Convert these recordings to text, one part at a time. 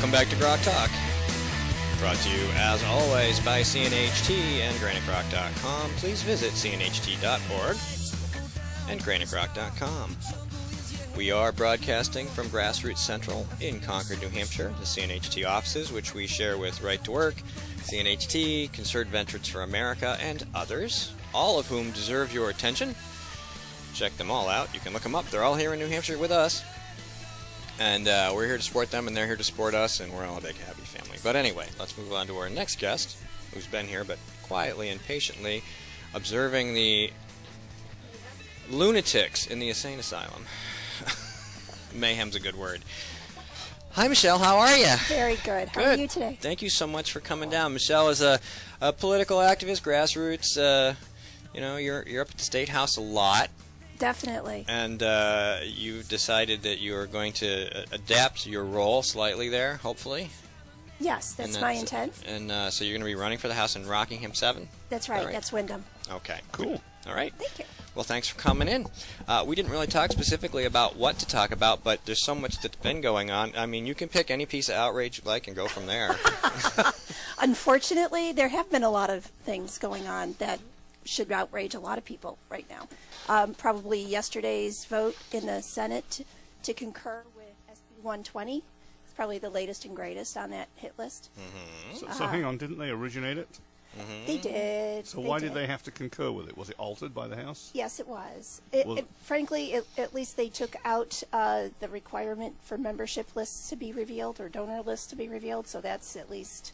Welcome back to GrokTALK. Brought to you, as always, by CNHT and GrokTALK.com. Please visit cnht.org and GrokTALK.com. We are broadcasting from Grassroots Central in Concord, New Hampshire, the CNHT offices, which we share with Right to Work, CNHT, Concerned Veterans for America, and others, all of whom deserve your attention. Check them all out. You can look them up. They're all here in New Hampshire with us. And we're here to support them, and they're here to support us, and we're all a big, happy family. But anyway, let's move on to our next guest, who's been here, but quietly and patiently observing the lunatics in the insane asylum. Mayhem's a good word. Hi, Michelle. How are you? Very good. How are you today? Thank you so much for coming down. Michelle is a political activist, grassroots. You're up at the State House a lot. Definitely. And you decided that you are going to adapt your role slightly there, hopefully. Yes, that's my intent. And so you're going to be running for the House in Rockingham 7? That's right. That's Wyndham. Okay. Cool. All right. Thank you. Well, thanks for coming in. We didn't really talk specifically about what to talk about, but there's so much that's been going on. I mean, you can pick any piece of outrage you like and go from there. Unfortunately, there have been a lot of things going on that should outrage a lot of people right now. Probably yesterday's vote in the Senate to concur with SB 120 is probably the latest and greatest on that hit list. Mm-hmm. So hang on, didn't they originate it? Mm-hmm. They did. So why did they have to concur with it? Was it altered by the House? Yes, it was. Frankly, at least they took out the requirement for membership lists to be revealed or donor lists to be revealed, so that's at least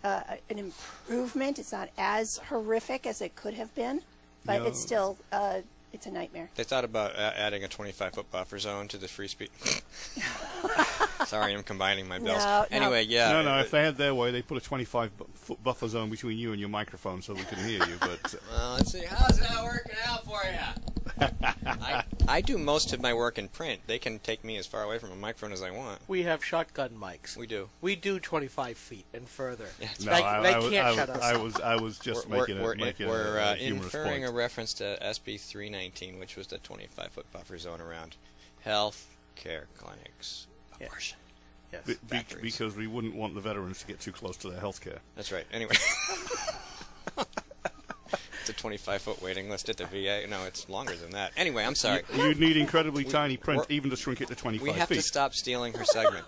an improvement. It's not as horrific as it could have been, but it's still it's a nightmare. They thought about adding a 25-foot buffer zone to the free speech. Sorry, I'm combining my bills. Anyway, yeah. No, if they had their way, they'd put a 25-foot buffer zone between you and your microphone so we could hear you. But well, let's see. How's that working out for you? I do most of my work in print. They can take me as far away from a microphone as I want. We have shotgun mics. We do. We do 25 feet and further. Yeah, they can't shut us up. I was just making we're a humorous inferring point. a reference to SB 319, which was the 25-foot buffer zone around health care clinics, abortion. Yes. Because we wouldn't want the veterans to get too close to their health care. That's right. Anyway. It's a 25-foot waiting list at the VA. No, it's longer than that. Anyway, I'm sorry. You'd need incredibly tiny print even to shrink it to 25 feet. We have to stop stealing her segment.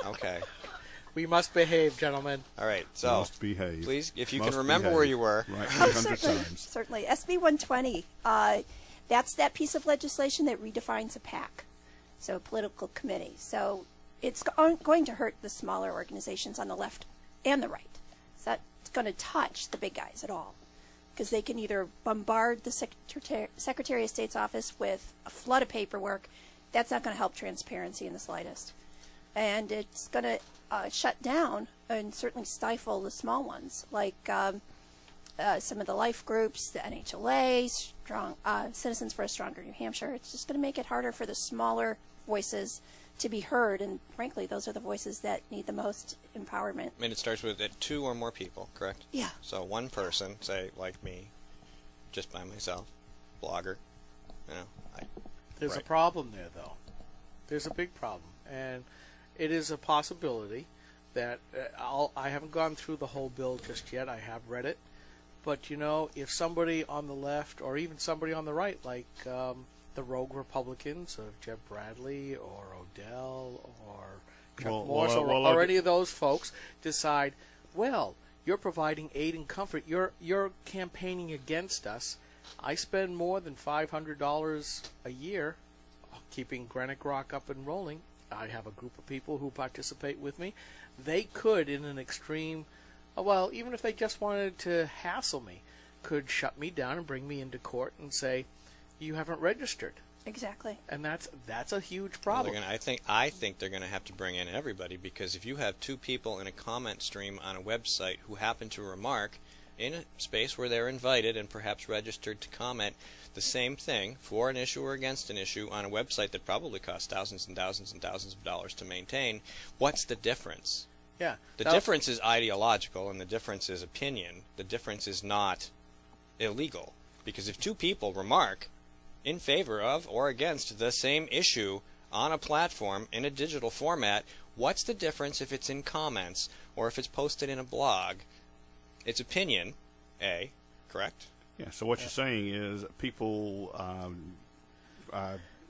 Okay. We must behave, gentlemen. All right. So, must behave. Please, if you can remember where you were. Right, 300 times. Certainly. SB 120, that's that piece of legislation that redefines a PAC, so a political committee. So it's going to hurt the smaller organizations on the left and the right. So it's going to touch the big guys at all, because they can either bombard the Secretary of State's office with a flood of paperwork. That's not going to help transparency in the slightest. And it's going to shut down and certainly stifle the small ones, like some of the life groups, the NHLA, Citizens for a Stronger New Hampshire. It's just going to make it harder for the smaller voices to be heard, and frankly, those are the voices that need the most empowerment. I mean, it starts with 2 or more people, correct? Yeah. So one person, say, like me, just by myself, blogger, There's a problem there, though. There's a big problem, and it is a possibility that I haven't gone through the whole bill just yet. I have read it, but if somebody on the left or even somebody on the right, like the rogue Republicans of Jeb Bradley or Odell or Chuck Morse or any of those folks decide, well, you're providing aid and comfort. You're campaigning against us. I spend more than $500 a year keeping Granite Rock up and rolling. I have a group of people who participate with me. They could, in an extreme, even if they just wanted to hassle me, could shut me down and bring me into court and say, you haven't registered. Exactly. And that's a huge problem. Well, I think they're going to have to bring in everybody, because if you have 2 people in a comment stream on a website who happen to remark in a space where they're invited and perhaps registered to comment the same thing for an issue or against an issue on a website that probably costs thousands and thousands and thousands of dollars to maintain, what's the difference? Yeah. The difference is ideological, and the difference is opinion. The difference is not illegal. Because if 2 people remark in favor of or against the same issue on a platform in a digital format, What's the difference if it's in comments or if it's posted in a blog? It's opinion, A, correct? Yeah, so what you're saying is people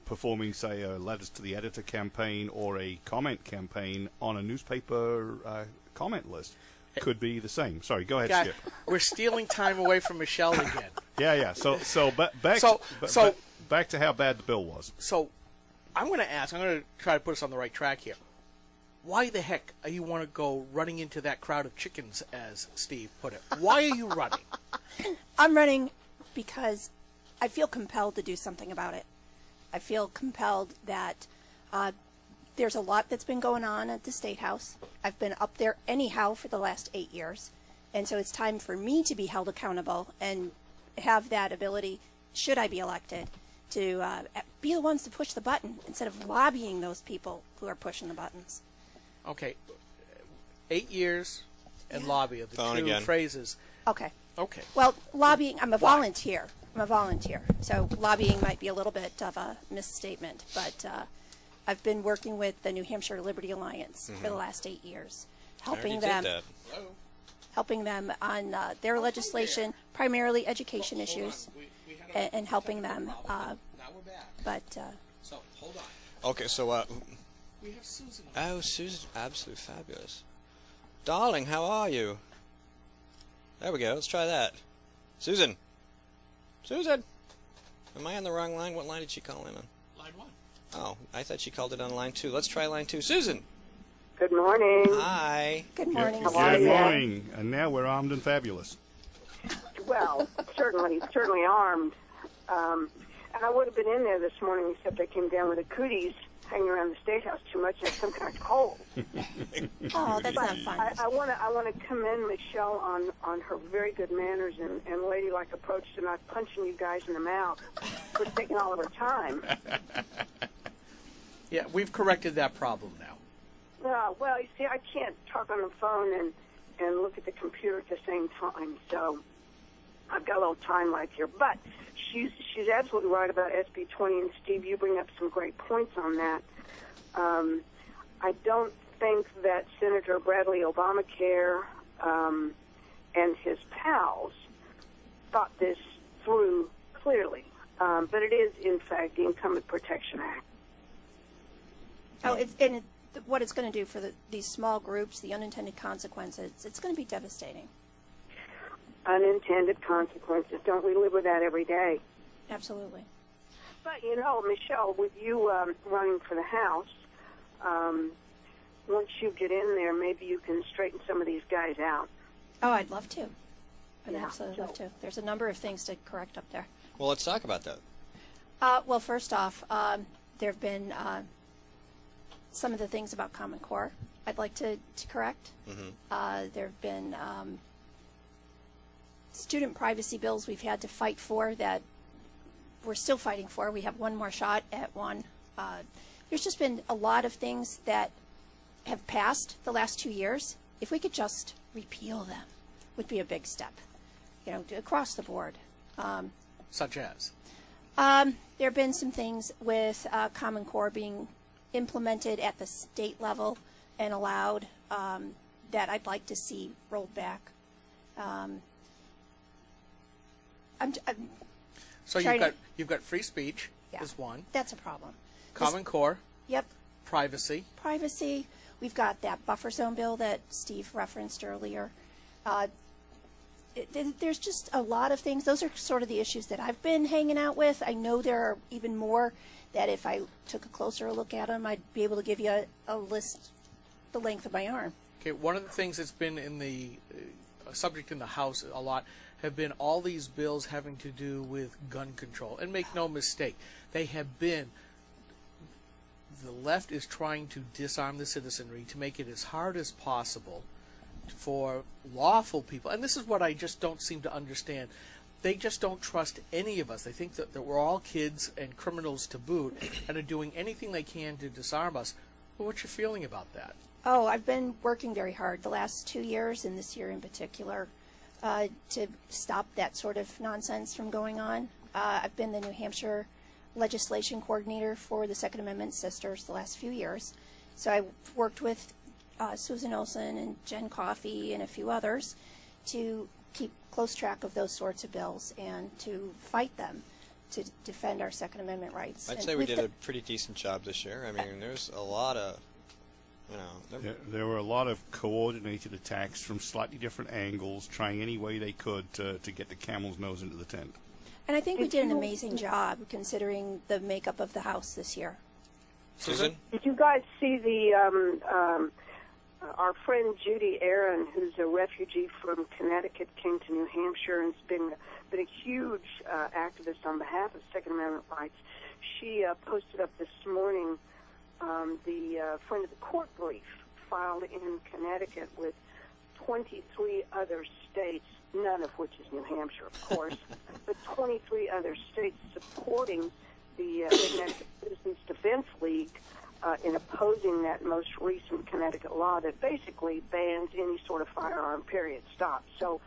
performing, say, a letters to the editor campaign or a comment campaign on a newspaper comment list could be the same. Sorry, go ahead, Skip. We're stealing time away from Michelle again. Yeah. So back to how bad the bill was. So I'm going to try to put us on the right track here. Why the heck are you want to go running into that crowd of chickens, as Steve put it? Why are you running? I'm running because I feel compelled to do something about it. I feel compelled that there's a lot that's been going on at the State House. I've been up there anyhow for the last 8 years. And so it's time for me to be held accountable and have that ability, should I be elected, to be the ones to push the button instead of lobbying those people who are pushing the buttons. Okay. 8 years and lobby are the Phone two again. phrases. Okay. Okay. Well, lobbying, I'm a volunteer. So lobbying might be a little bit of a misstatement, but I've been working with the New Hampshire Liberty Alliance for the last 8 years, helping them on their legislation, primarily education issues, and helping them. Now we're back. But So, hold on. Okay, so, We have Susan. oh, Susan, absolutely fabulous. Darling, how are you? There we go, let's try that. Susan! Susan! Am I on the wrong line? What line did she call in on? Line 1. Oh, I thought she called it on line 2. Let's try line 2. Susan! Good morning. Hi! good morning. Good morning. And now we're armed and fabulous. Well, certainly armed. And I would have been in there this morning, except I came down with the cooties hanging around the State House too much and some kind of cold. Oh, that's not fun. I want to commend Michelle on her very good manners and ladylike approach to not punching you guys in the mouth for taking all of her time. Yeah, we've corrected that problem now. Well, you see, I can't talk on the phone and look at the computer at the same time, so I've got a little time lag here. But she's absolutely right about SB 20, and Steve, you bring up some great points on that. I don't think that Senator Bradley Obamacare and his pals thought this through clearly, but it is, in fact, the Incumbent Protection Act. What it's going to do for these small groups, the unintended consequences, it's going to be devastating. Unintended consequences. Don't we live with that every day? Absolutely. But, Michelle, with you running for the House, once you get in there, maybe you can straighten some of these guys out. Oh, I'd love to. I'd Yeah, absolutely love so- to. There's a number of things to correct up there. Well, let's talk about that. Well, first off, there have been some of the things about Common Core I'd like to correct. There have been student privacy bills we've had to fight for that we're still fighting for. We have one more shot at one. There's just been a lot of things that have passed the last 2 years. If we could just repeal them, would be a big step, across the board. Such as? There have been some things with Common Core being implemented at the state level and allowed that I'd like to see rolled back. So you've got free speech is one. That's a problem. Common Core. Yep. Privacy. Privacy. We've got that buffer zone bill that Steve referenced earlier. There's just a lot of things. Those are sort of the issues that I've been hanging out with. I know there are even more that if I took a closer look at them, I'd be able to give you a list the length of my arm. Okay, one of the things that's been in the subject in the House a lot have been all these bills having to do with gun control. And make no mistake, they have been. The left is trying to disarm the citizenry to make it as hard as possible for lawful people. And this is what I just don't seem to understand. They just don't trust any of us. They think that we're all kids and criminals to boot and are doing anything they can to disarm us. Well, what's your feeling about that? Oh, I've been working very hard the last 2 years, and this year in particular, to stop that sort of nonsense from going on. I've been the New Hampshire legislation coordinator for the Second Amendment Sisters the last few years. So I worked with Susan Olson and Jen Coffey and a few others to keep close track of those sorts of bills and to fight them to defend our Second Amendment rights. I'd say we did a pretty decent job this year. I mean, there's a lot of, There were a lot of coordinated attacks from slightly different angles, trying any way they could to get the camel's nose into the tent. And I think we did an amazing job considering the makeup of the House this year. Susan? Did you guys see the our friend Judy Aaron, who's a refugee from Connecticut, came to New Hampshire and has been a huge activist on behalf of Second Amendment rights. She posted up this morning the friend of the court brief filed in Connecticut with 23 other states, none of which is New Hampshire, of course, but 23 other states supporting the Connecticut Citizens Defense League in opposing that most recent Connecticut law that basically bans any sort of firearm, period, stop. So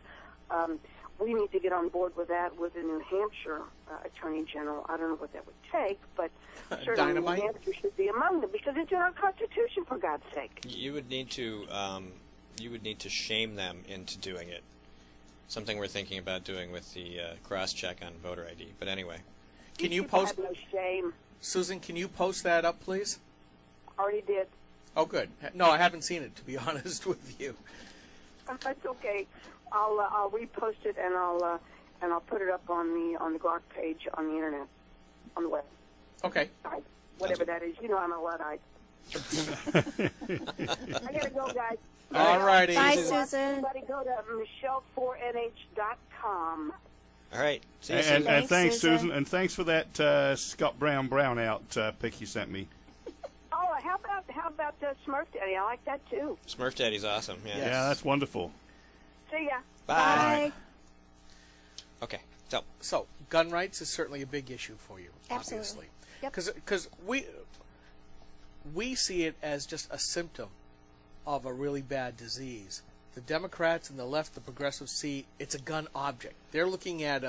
we need to get on board with that with the New Hampshire Attorney General. I don't know what that would take, but certainly Dynamite? New Hampshire should be among them because it's in our Constitution, for God's sake. You would need to shame them into doing it. Something we're thinking about doing with the cross-check on voter ID. But anyway. Can you People post, have no shame. Susan, can you post that up, please? Already did. Oh, good. No, I haven't seen it, to be honest with you. That's okay. I'll repost it and I'll put it up on the GrokTALK page on the internet, on the web. Okay. Whatever that is. You know I'm a Luddite. I gotta go, guys. All righty. Bye, Susan. Susan. Everybody go to michelle4nh.com. All right. See you And, soon. and thanks, Susan. Susan, and thanks for that Scott Brown brownout pic you sent me. Oh, how about Smurf Daddy? I like that too. Smurf Daddy's awesome. Yeah. Yes. Yeah, that's wonderful. See ya. Bye. Okay. So, gun rights is certainly a big issue for you, Absolutely. obviously. Yep. Because we see it as just a symptom of a really bad disease. The Democrats and the left, the progressives, see it's a gun object. They're looking at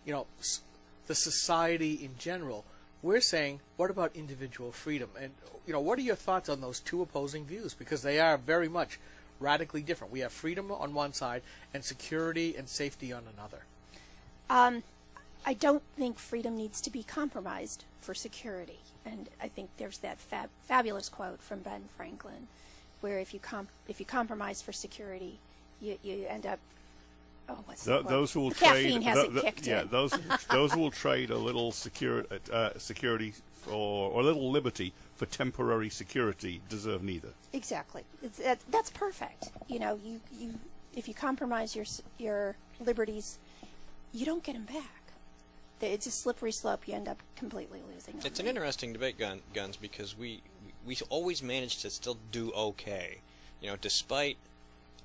the society in general. We're saying, what about individual freedom? And what are your thoughts on those two opposing views? Because they are very much radically different. We have freedom on one side and security and safety on another. I don't think freedom needs to be compromised for security. And I think there's that fabulous quote from Ben Franklin, where if you compromise for security, you end up. Oh, what's the quote? Those who will the trade, caffeine hasn't kicked in. those who will trade a little security or a little liberty for temporary security deserve neither. Exactly. That's perfect. You if you compromise your liberties, you don't get them back. It's a slippery slope. You end up completely losing them. It's an interesting debate, guns, because we always manage to still do okay, despite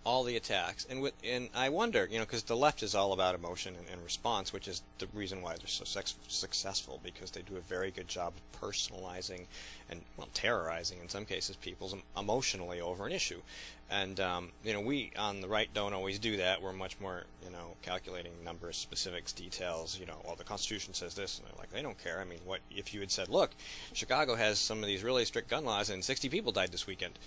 all the attacks. And I wonder, because the left is all about emotion and response, which is the reason why they're so successful, because they do a very good job of personalizing and terrorizing in some cases people emotionally over an issue. And we on the right don't always do that. We're much more calculating numbers, specifics, details. Well, the Constitution says this, and they're like, they don't care. I mean, what if you had said, look, Chicago has some of these really strict gun laws, and 60 people died this weekend.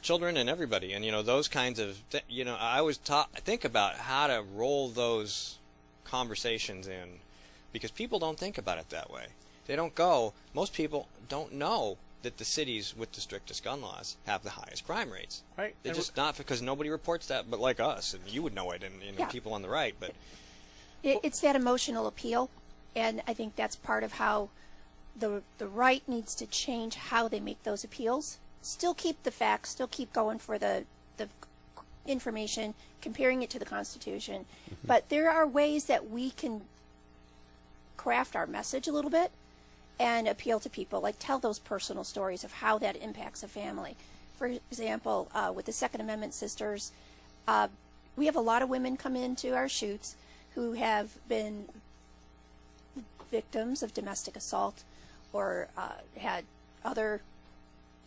Children and everybody, and those kinds of I always think about how to roll those conversations in, because people don't think about it that way. They don't go. Most people don't know that the cities with the strictest gun laws have the highest crime rates. Right. They're just not, because nobody reports that, but like us, and you would know it, and people on the right. But it's that emotional appeal, and I think that's part of how the right needs to change how they make those appeals. Still keep the facts, still keep going for the information, comparing it to the Constitution. Mm-hmm. But there are ways that we can craft our message a little bit and appeal to people, like tell those personal stories of how that impacts a family. For example, with the Second Amendment sisters, we have a lot of women come into our shoots who have been victims of domestic assault or had other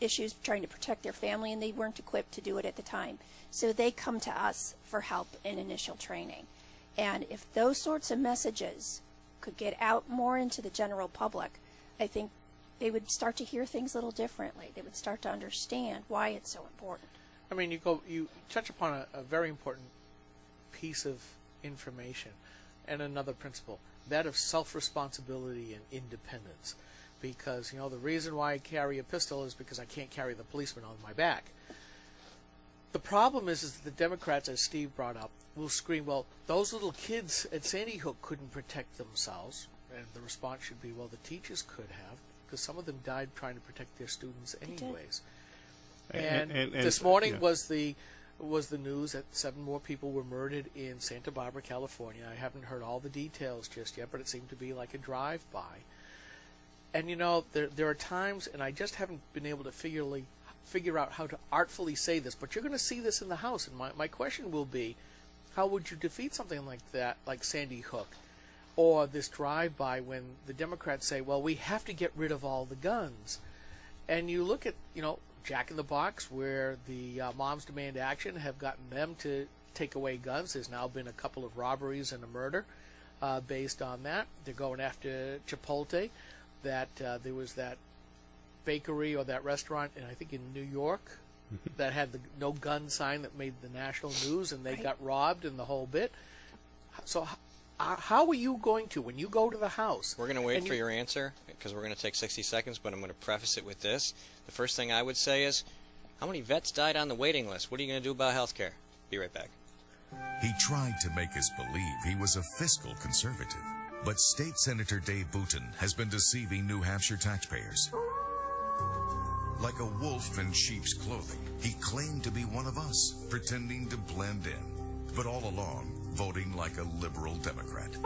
issues trying to protect their family, and they weren't equipped to do it at the time. So they come to us for help in initial training. And if those sorts of messages could get out more into the general public, I think they would start to hear things a little differently. They would start to understand why it's so important. I mean, you touch upon a very important piece of information and another principle, that of self-responsibility and independence. Because, the reason why I carry a pistol is because I can't carry the policeman on my back. The problem is that the Democrats, as Steve brought up, will scream, well, those little kids at Sandy Hook couldn't protect themselves. And the response should be, well, the teachers could have, because some of them died trying to protect their students anyways. And this morning was the news that 7 more people were murdered in Santa Barbara, California. I haven't heard all the details just yet, but it seemed to be like a drive-by. And there are times, and I just haven't been able to figure out how to artfully say this, but you're going to see this in the House. And my question will be, how would you defeat something like that, like Sandy Hook, or this drive-by when the Democrats say, well, we have to get rid of all the guns? And you look at, Jack in the Box, where the Moms Demand Action have gotten them to take away guns. There's now been a couple of robberies and a murder based on that. They're going after Chipotle. That there was that bakery or that restaurant, I think in New York, that had the no gun sign that made the national news, and they got robbed and the whole bit. So how are you going to, when you go to the House? We're going to wait for your answer, because we're going to take 60 seconds, but I'm going to preface it with this. The first thing I would say is, how many vets died on the waiting list? What are you going to do about health care? Be right back. He tried to make us believe he was a fiscal conservative. But State Senator Dave Bouton has been deceiving New Hampshire taxpayers. Like a wolf in sheep's clothing, he claimed to be one of us, pretending to blend in, but all along voting like a liberal Democrat.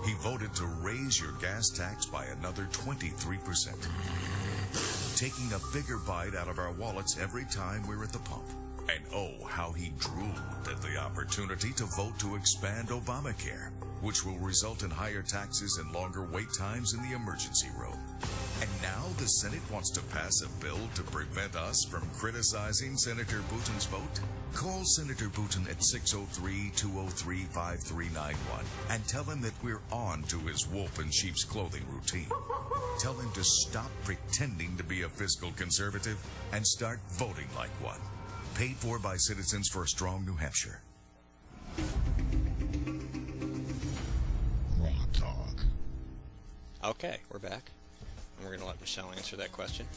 He voted to raise your gas tax by another 23%, taking a bigger bite out of our wallets every time we're at the pump. And oh, how he drooled at the opportunity to vote to expand Obamacare, which will result in higher taxes and longer wait times in the emergency room. And now the Senate wants to pass a bill to prevent us from criticizing Senator Bouton's vote? Call Senator Bouton at 603-203-5391 and tell him that we're on to his wolf in sheep's clothing routine. Tell him to stop pretending to be a fiscal conservative and start voting like one. Paid for by Citizens for a Strong New Hampshire. GrokTALK. Okay, we're back. And we're going to let Michelle answer that question.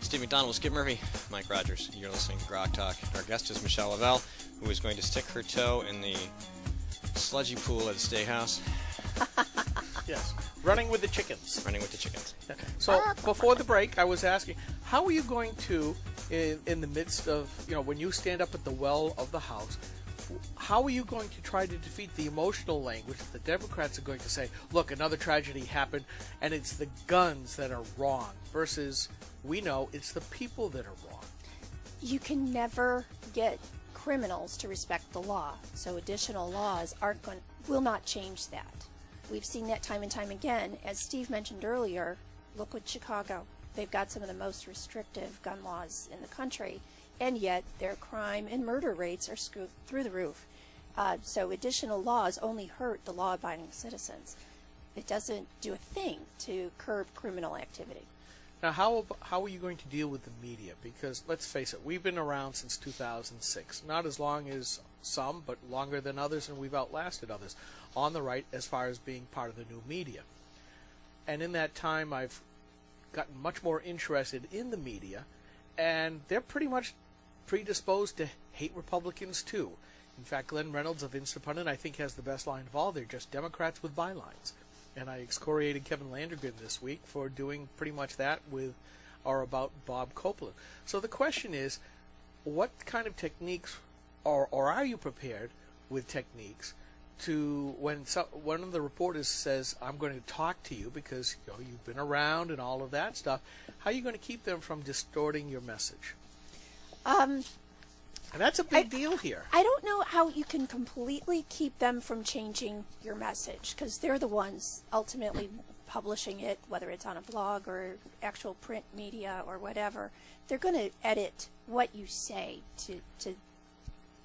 Steve McDonald, Skip Murphy, Mike Rogers. You're listening to GrokTALK. Our guest is Michelle Lavelle, who is going to stick her toe in the sludgy pool at the State House. Yes, running with the chickens. Running with the chickens. So before the break, I was asking, how are you going to, in the midst of, when you stand up at the well of the House, how are you going to try to defeat the emotional language that the Democrats are going to say, look, another tragedy happened, and it's the guns that are wrong, versus we know it's the people that are wrong? You can never get criminals to respect the law, so additional laws will not change that. We've seen that time and time again. As Steve mentioned earlier, look at Chicago. They've got some of the most restrictive gun laws in the country, and yet their crime and murder rates are through the roof. So additional laws only hurt the law-abiding citizens. It doesn't do a thing to curb criminal activity. Now, how are you going to deal with the media? Because, let's face it, we've been around since 2006. Not as long as some, but longer than others, and we've outlasted others on the right as far as being part of the new media. And in that time, I've gotten much more interested in the media, and they're pretty much predisposed to hate Republicans, too. In fact, Glenn Reynolds of Instapundit, I think, has the best line of all. They're just Democrats with bylines. And I excoriated Kevin Landrigan this week for doing pretty much that with or about Bob Copeland. So the question is, what kind of techniques, or are you prepared with techniques to, when one of the reporters says, I'm going to talk to you because you've been around and all of that stuff, how are you going to keep them from distorting your message? And that's a big deal here. I don't know how you can completely keep them from changing your message, because they're the ones ultimately publishing it, whether it's on a blog or actual print media or whatever. They're going to edit what you say to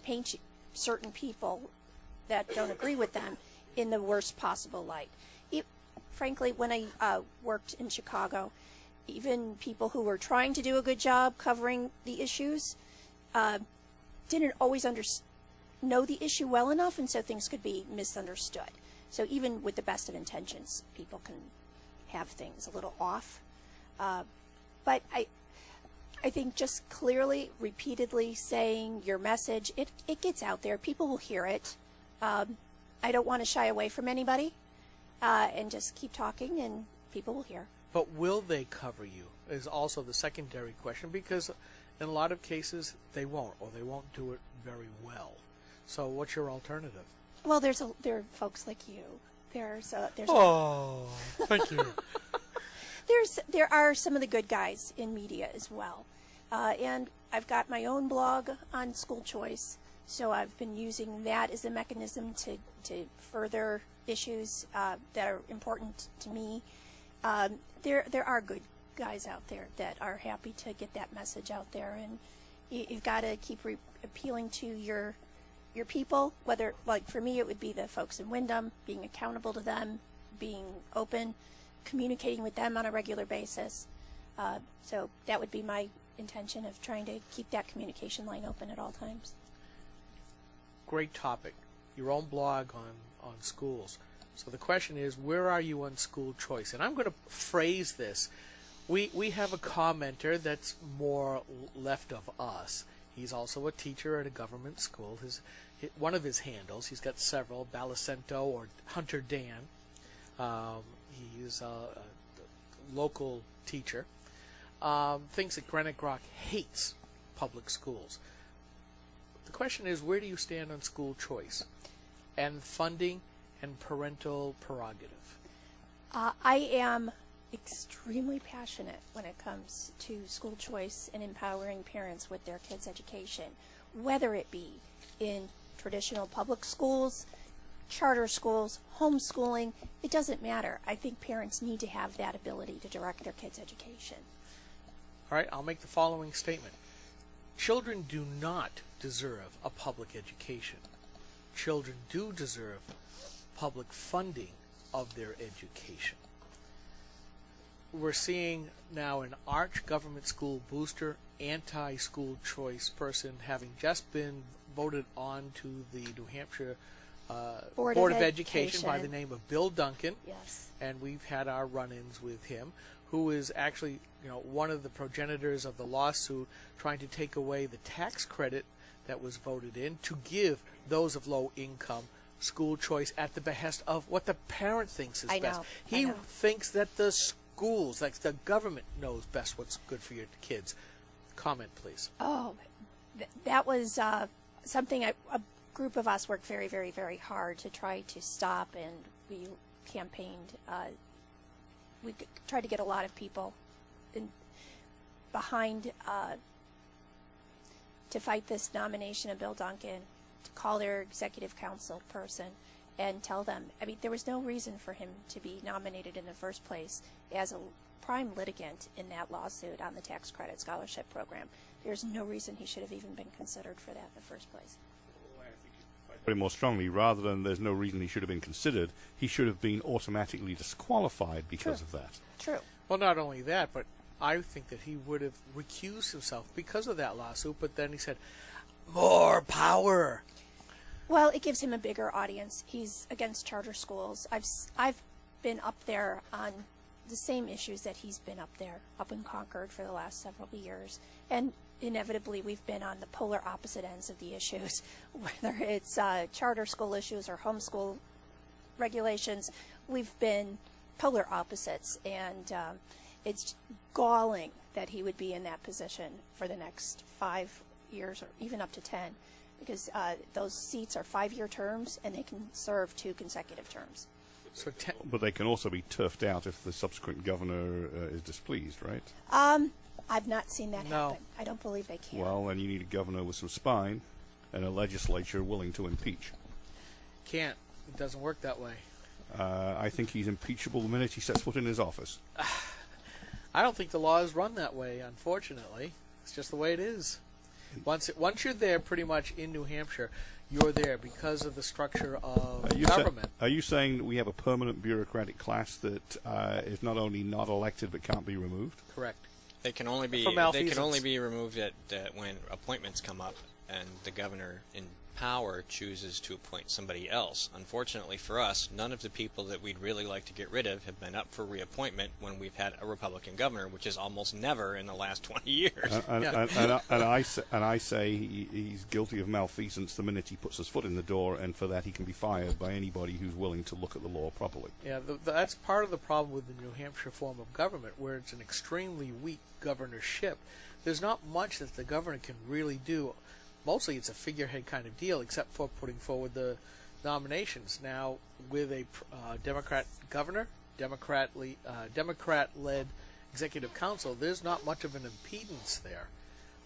paint certain people that don't agree with them in the worst possible light. frankly, when I worked in Chicago, even people who were trying to do a good job covering the issues didn't always know the issue well enough, and so things could be misunderstood. So even with the best of intentions, people can have things a little off. But I think just clearly, repeatedly saying your message, it gets out there. People will hear it. I don't want to shy away from anybody, and just keep talking, and people will hear. But will they cover you is also the secondary question, because in a lot of cases they won't, or they won't do it very well. So what's your alternative? Well, there are folks like you. There's thank you. There are some of the good guys in media as well. And I've got my own blog on school choice, so I've been using that as a mechanism to further issues that are important to me. There are good guys out there that are happy to get that message out there, and you've got to keep appealing to your people, whether, like for me, it would be the folks in Wyndham, being accountable to them, being open, communicating with them on a regular basis. So that would be my intention of trying to keep that communication line open at all times. Great topic. Your own blog on schools. So the question is, where are you on school choice? And I'm going to phrase this. We have a commenter that's more left of us. He's also a teacher at a government school. One of his handles, he's got several, Balicento or Hunter Dan. He's a local teacher. Thinks that Grok hates public schools. The question is, where do you stand on school choice and funding and parental prerogative? I am extremely passionate when it comes to school choice and empowering parents with their kids' education, whether it be in traditional public schools, charter schools, homeschooling. It doesn't matter. I think parents need to have that ability to direct their kids' education. All right, I'll make the following statement. Children do not deserve a public education. Children do deserve public funding of their education. We're seeing now an arch government school booster, anti-school choice person having just been voted on to the New Hampshire Board of Education by the name of Bill Duncan. Yes. And we've had our run-ins with him, who is actually, one of the progenitors of the lawsuit trying to take away the tax credit that was voted in to give those of low income school choice at the behest of what the parent thinks is best. He thinks that the schools, like the government, knows best what's good for your kids. Comment, please. Oh, that was something a group of us worked very, very, very hard to try to stop, and we campaigned. We tried to get a lot of people behind to fight this nomination of Bill Duncan, to call their executive council person and tell them. I mean, there was no reason for him to be nominated in the first place as a prime litigant in that lawsuit on the tax credit scholarship program. There's no reason he should have even been considered for that in the first place. Put it more strongly, rather than there's no reason he should have been considered, he should have been automatically disqualified because of that. True. Well, not only that, but I think that he would have recused himself because of that lawsuit, but then he said, more power. Well, it gives him a bigger audience. He's against charter schools. I've been up there on the same issues that he's been up there, up in Concord for the last several years. And inevitably, we've been on the polar opposite ends of the issues, whether it's charter school issues or homeschool regulations. We've been polar opposites, and it's galling that he would be in that position for the next 5 years or even up to 10, because those seats are 5-year terms, and they can serve 2 consecutive terms. So but they can also be turfed out if the subsequent governor is displeased, right? I've not seen that happen. I don't believe they can. Well, then you need a governor with some spine and a legislature willing to impeach. Can't. It doesn't work that way. I think he's impeachable the minute he sets foot in his office. I don't think the law is run that way, unfortunately. It's just the way it is. Once you're there, pretty much in New Hampshire, you're there because of the structure of Are you government. Are you saying that we have a permanent bureaucratic class that is not only not elected but can't be removed? Correct. They can only be For malfeasance. removed when appointments come up and the governor in power chooses to appoint somebody else. Unfortunately for us, none of the people that we'd really like to get rid of have been up for reappointment when we've had a Republican governor, which is almost never in the last 20 years. And I say he's guilty of malfeasance the minute he puts his foot in the door, and for that he can be fired by anybody who's willing to look at the law properly. Yeah, that's part of the problem with the New Hampshire form of government, where it's an extremely weak governorship. There's not much that the governor can really do. Mostly it's a figurehead kind of deal, except for putting forward the nominations. Now, with a Democrat governor, Democrat-led executive council, there's not much of an impedance there.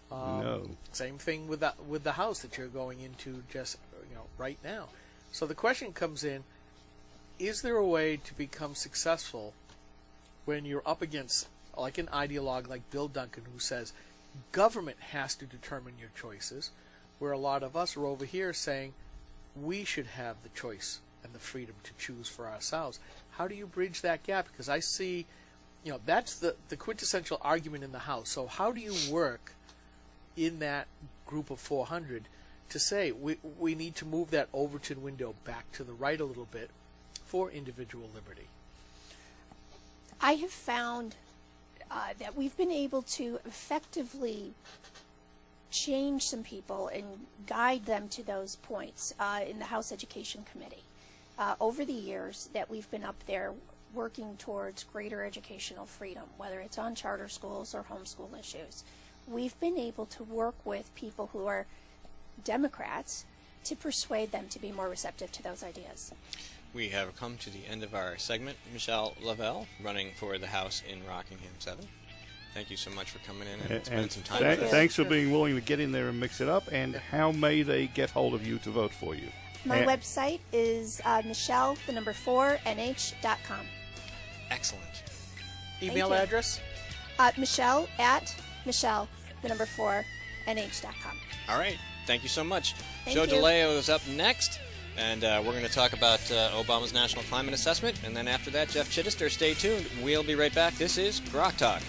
No. Same thing with the House that you're going into just right now. So the question comes in: is there a way to become successful when you're up against like an ideologue like Bill Duncan, who says government has to determine your choices, where a lot of us are over here saying we should have the choice and the freedom to choose for ourselves? How do you bridge that gap? Because I see, that's the quintessential argument in the House. So how do you work in that group of 400 to say we need to move that Overton window back to the right a little bit for individual liberty? I have found that we've been able to effectively change some people and guide them to those points in the House Education Committee over the years that we've been up there working towards greater educational freedom, whether it's on charter schools or homeschool issues. We've been able to work with people who are Democrats to persuade them to be more receptive to those ideas. We have come to the end of our segment. Michelle Lavelle, running for the House in Rockingham 7. Thank you so much for coming in and spending some time with us. Thanks for being willing to get in there and mix it up. And how may they get hold of you to vote for you? My website is michelle4nh.com. Excellent. Email address? Michelle4nh.com. All right. Thank you so much. Thank Joe you. DeLeo is up next, and we're going to talk about Obama's National Climate Assessment. And then after that, Jeff Chittister. Stay tuned. We'll be right back. This is GrokTALK.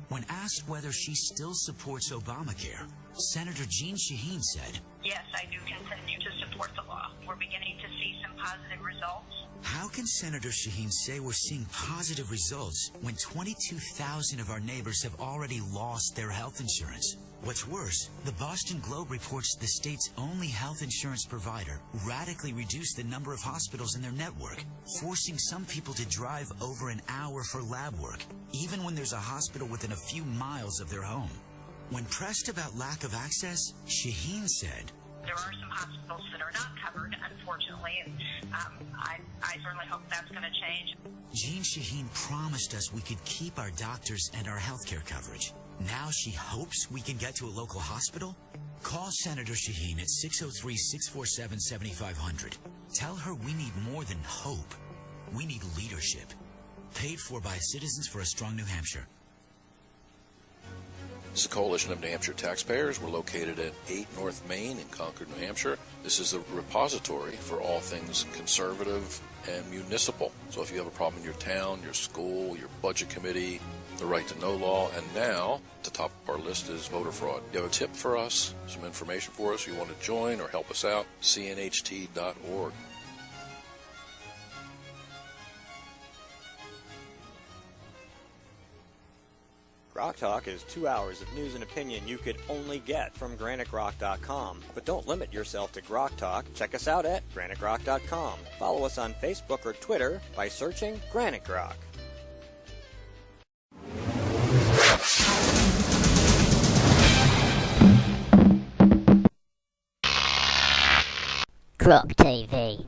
When asked whether she still supports Obamacare, Senator Jean Shaheen said, "Yes, I do continue to support the law. We're beginning to see some positive results." How can Senator Shaheen say we're seeing positive results when 22,000 of our neighbors have already lost their health insurance? What's worse, the Boston Globe reports the state's only health insurance provider radically reduced the number of hospitals in their network, forcing some people to drive over an hour for lab work, even when there's a hospital within a few miles of their home. When pressed about lack of access, Shaheen said, There are some hospitals that are not covered, unfortunately, and I certainly hope that's going to change. Jean Shaheen promised us we could keep our doctors and our healthcare coverage. Now she hopes we can get to a local hospital? Call Senator Shaheen at 603-647-7500. Tell her we need more than hope. We need leadership. Paid for by Citizens for a Strong New Hampshire. This is a coalition of New Hampshire taxpayers. We're located at 8 North Main in Concord, New Hampshire. This is a repository for all things conservative and municipal. So if you have a problem in your town, your school, your budget committee, the right to know law, and now at the top of our list is voter fraud. You have a tip for us, some information for us, you want to join or help us out, cnht.org. GrokTALK is 2 hours of news and opinion you could only get from GraniteGrok.com. But don't limit yourself to GrokTALK. Check us out at GraniteGrok.com. Follow us on Facebook or Twitter by searching Granite Grok. Grok TV.